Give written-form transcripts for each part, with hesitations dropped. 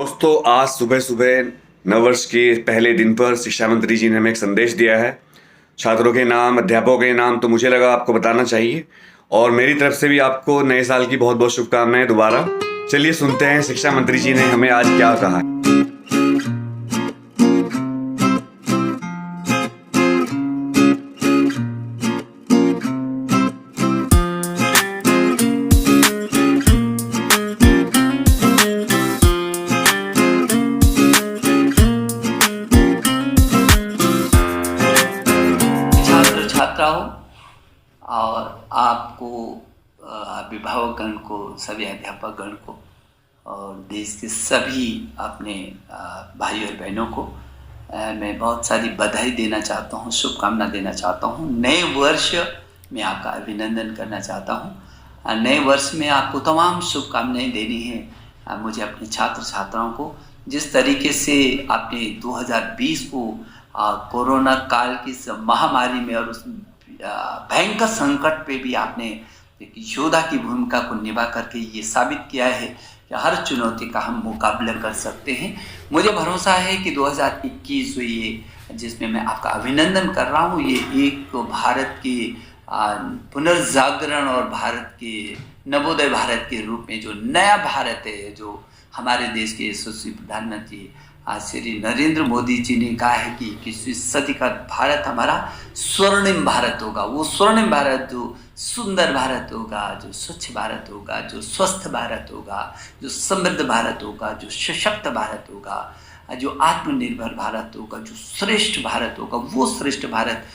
दोस्तों, आज सुबह सुबह नववर्ष के पहले दिन पर शिक्षा मंत्री जी ने हमें एक संदेश दिया है। छात्रों के नाम, अध्यापकों के नाम तो मुझे लगा आपको बताना चाहिए, और मेरी तरफ से भी आपको नए साल की बहुत बहुत शुभकामनाएं दोबारा। चलिए सुनते हैं शिक्षा मंत्री जी ने हमें आज क्या कहा है। छात्राओं और आपको, अभिभावकगण को, सभी अध्यापकगण को और देश के सभी अपने भाई और बहनों को मैं बहुत सारी बधाई देना चाहता हूँ, शुभकामना देना चाहता हूँ। नए वर्ष में आपका अभिनंदन करना चाहता हूँ। नए वर्ष में आपको तमाम शुभकामनाएं देनी है। मुझे अपने छात्र छात्राओं को जिस तरीके से आपने 2020 को कोरोना काल की इस महामारी में और उस भयंकर संकट पे भी आपने एक योद्धा की भूमिका को निभा करके ये साबित किया है कि हर चुनौती का हम मुकाबला कर सकते हैं। मुझे भरोसा है कि 2021 जो ये जिसमें मैं आपका अभिनंदन कर रहा हूँ, ये एक भारत के पुनर्जागरण और भारत के नवोदय भारत के रूप में जो नया भारत है, जो हमारे देश के यशस्वी प्रधानमंत्री श्री नरेंद्र मोदी जी ने कहा है कि 21वीं सदी का भारत हमारा स्वर्णिम भारत होगा। वो स्वर्णिम भारत जो सुंदर भारत होगा, जो स्वच्छ भारत होगा, जो स्वस्थ भारत होगा, जो समृद्ध भारत होगा, जो सशक्त भारत होगा, जो आत्मनिर्भर भारत होगा, जो श्रेष्ठ भारत होगा। वो श्रेष्ठ भारत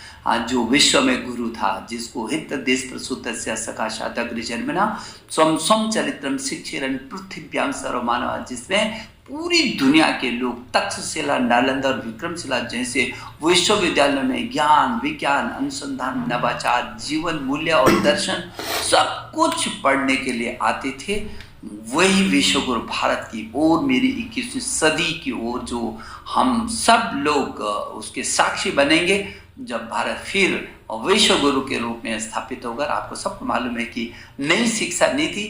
जो विश्व में गुरु था, जिसको हित देश प्रसूतस्य सकाशात् अग्रजन्मना स्वं स्वं चरित्रम शिक्षिरन् पृथिव्यां सर्वमानव, जिसमें पूरी दुनिया के लोग तक्षशिला, नालंदा और विक्रमशिला जैसे विश्वविद्यालयों में ज्ञान, विज्ञान, अनुसंधान, नवाचार, जीवन मूल्य और दर्शन सब कुछ पढ़ने के लिए आते थे। वही विश्वगुरु भारत की ओर, मेरी 21वीं सदी की ओर, जो हम सब लोग उसके साक्षी बनेंगे जब भारत फिर विश्व गुरु के रूप में स्थापित होगा। आपको सबको मालूम है कि नई शिक्षा नीति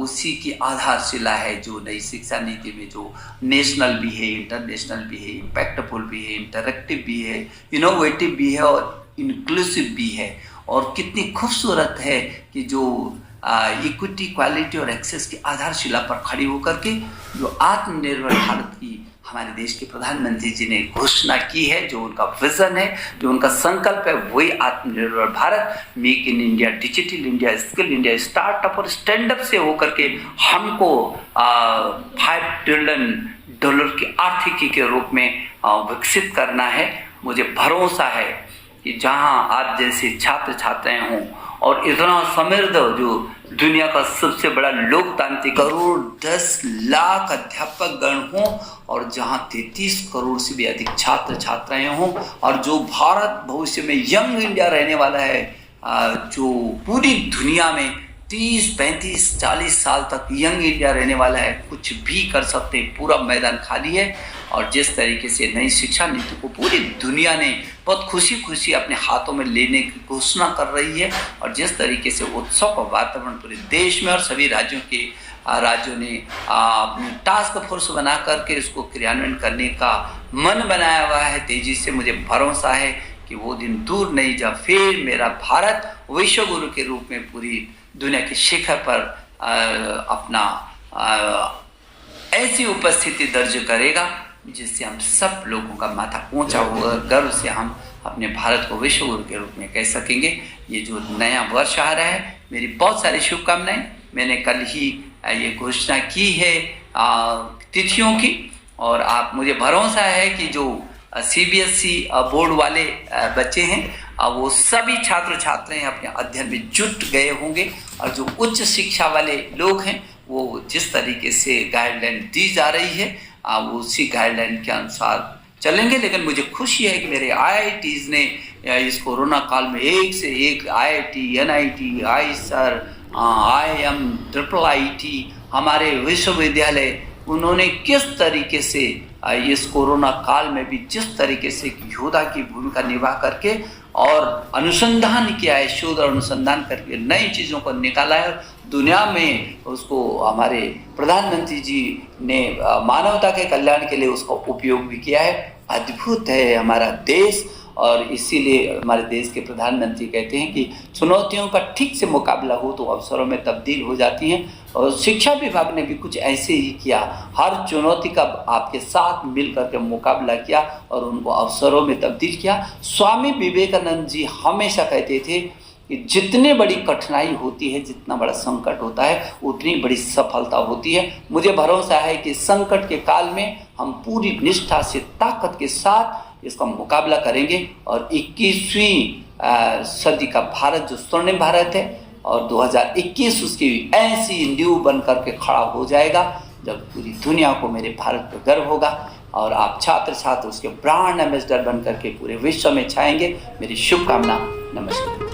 उसी की आधारशिला है। जो नई शिक्षा नीति में जो नेशनल भी है, इंटरनेशनल भी है, इम्पैक्टफुल भी है, इंटरेक्टिव भी है, इनोवेटिव भी है और इंक्लूसिव भी है। और कितनी खूबसूरत है कि जो इक्विटी, क्वालिटी और एक्सेस की आधारशिला पर खड़ी होकर के जो आत्मनिर्भर भारत की हमारे देश के प्रधानमंत्री जी ने घोषणा की है, जो उनका विजन है, जो उनका संकल्प है, वही आत्मनिर्भर Bharat, make in India, digital India, skill India, startup और स्टैंड अप से होकर के हमको $5 ट्रिलियन की आर्थिकी के रूप में विकसित करना है। मुझे भरोसा है कि जहां आप जैसे छात्र छात्राएं हों और इतना समृद्ध जो दुनिया का सबसे बड़ा लोकतांत्रिक 1.10 लाख अध्यापक गण हों, और जहां 33 करोड़ से भी अधिक छात्र छात्राएं हों, और जो भारत भविष्य में यंग इंडिया रहने वाला है, जो पूरी दुनिया में 30, 35, 40 साल तक यंग इंडिया रहने वाला है, कुछ भी कर सकते हैं, पूरा मैदान खाली है। और जिस तरीके से नई शिक्षा नीति को पूरी दुनिया ने बहुत खुशी खुशी अपने हाथों में लेने की घोषणा कर रही है, और जिस तरीके से उत्सव का वातावरण पूरे देश में और सभी राज्यों ने टास्क फोर्स बना करके इसको क्रियान्वयन करने का मन बनाया हुआ है तेजी से, मुझे भरोसा है कि वो दिन दूर नहीं जब फिर मेरा भारत विश्व गुरु के रूप में पूरी दुनिया के शिखर पर अपना ऐसी उपस्थिति दर्ज करेगा जिससे हम सब लोगों का माथा ऊंचा होगा। गर्व से हम अपने भारत को विश्व गुरु के रूप में कह सकेंगे। ये जो नया वर्ष आ रहा है, मेरी बहुत सारी शुभकामनाएं। मैंने कल ही ये घोषणा की है तिथियों की, और आप, मुझे भरोसा है कि जो CBSE बोर्ड वाले बच्चे हैं, वो सभी छात्र छात्राएं अपने अध्ययन में जुट गए होंगे, और जो उच्च शिक्षा वाले लोग हैं वो जिस तरीके से गाइडलाइन दी जा रही है वो उसी गाइडलाइन के अनुसार चलेंगे। लेकिन मुझे खुशी है कि मेरे IITs ने इस कोरोना काल में एक से एक IIT, NIT, IISER, IIM, IIIT, हमारे विश्वविद्यालय, उन्होंने किस तरीके से इस कोरोना काल में भी जिस तरीके से योद्धा की भूमिका निभा करके और अनुसंधान किया है, शोध और अनुसंधान करके नई चीज़ों को निकाला है, दुनिया में उसको हमारे प्रधानमंत्री जी ने मानवता के कल्याण के लिए उसका उपयोग भी किया है। अद्भुत है हमारा देश, और इसीलिए हमारे देश के प्रधानमंत्री कहते हैं कि चुनौतियों का ठीक से मुकाबला हो तो अवसरों में तब्दील हो जाती हैं। और शिक्षा विभाग ने भी कुछ ऐसे ही किया, हर चुनौती का आपके साथ मिल करके मुकाबला किया और उनको अवसरों में तब्दील किया। स्वामी विवेकानंद जी हमेशा कहते थे कि जितनी बड़ी कठिनाई होती है, जितना बड़ा संकट होता है, उतनी बड़ी सफलता होती है। मुझे भरोसा है कि संकट के काल में हम पूरी निष्ठा से, ताकत के साथ इसका मुकाबला करेंगे और 21वीं सदी का भारत जो स्वर्णिम भारत है, और 2021 उसकी ऐसी न्यू बन करके खड़ा हो जाएगा जब पूरी दुनिया को मेरे भारत पर गर्व होगा और आप छात्र उसके ब्रांड एम्बेसडर बन करके पूरे विश्व में छाएंगे। मेरी शुभकामना। नमस्कार।